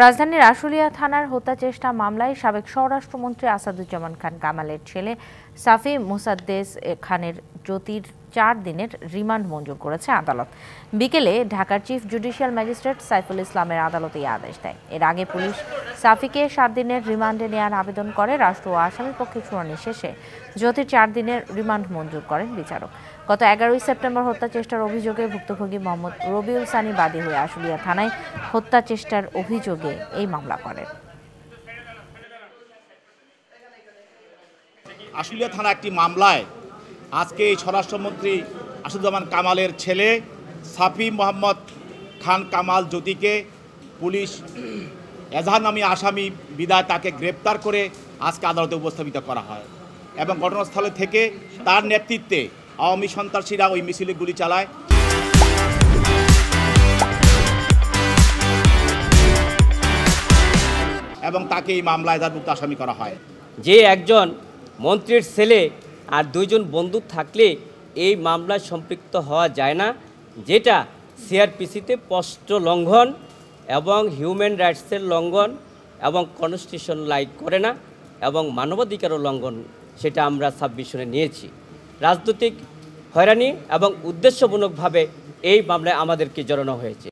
রাজধানীর আশুলিয়া থানার হত্যা চেষ্টা মামলায় সাবেক স্বরাষ্ট্রমন্ত্রী আসাদুজ্জামান খান কামালের ছেলে সাফি মোসাদ্দেস খানের জ্যোতির 4 দিনের রিমান্ড মঞ্জুর করেছে আদালত। বিকেলে ঢাকার চিফ জুডিশিয়াল ম্যাজিস্ট্রেট সাইফুল ইসলামের আদালত এই আদেশ দেয়। এর আগে পুলিশ সাফিকে 7 দিনের রিমান্ডে নেওয়ার আবেদন করে। রাষ্ট্র ও আসামির পক্ষে শুনানি শেষে জ্যোতির 4 দিনের রিমান্ড মঞ্জুর করেন বিচারক। গত 11 সেপ্টেম্বর হত্যা চেষ্টার অভিযোগে ভুক্তভোগী মোহাম্মদ রবিউল সানি বাদী হয়ে আশুলিয়া থানায় হত্যা চেষ্টার অভিযোগে এই মামলা করেন। আশুলিয়া থানা একটি মামলায় আজকে এই স্বরাষ্ট্রমন্ত্রী আসাদুজ্জামান কামালের ছেলে সাফি মোহাম্মদ খান কামাল জ্যোতিকে পুলিশ এজাহার নামী আসামি বিদায় তাকে গ্রেপ্তার করে আজকে আদালতে উপস্থাপিত করা হয় এবং ঘটনাস্থলে থেকে তার নেতৃত্বে আওয়ামী সন্ত্রাসীরা ওই মিছিলে গুলি চালায় এবং তাকে এই মামলায় এজাহারভুক্ত আসামি করা হয়। যে একজন মন্ত্রীর ছেলে আর 2 জন বন্ধু থাকলে এই মামলায় সম্পৃক্ত হওয়া যায় না, যেটা সিআরপিসিতে স্পষ্ট লঙ্ঘন এবং হিউম্যান রাইটসের লঙ্ঘন এবং কনস্টিটিউশন লাইক করে না এবং মানবাধিকারও লঙ্ঘন, সেটা আমরা সাবমিশনে নিয়েছি। রাজনৈতিক হয়রানি এবং উদ্দেশ্যমূলকভাবে এই মামলায় আমাদেরকে জড়ানো হয়েছে।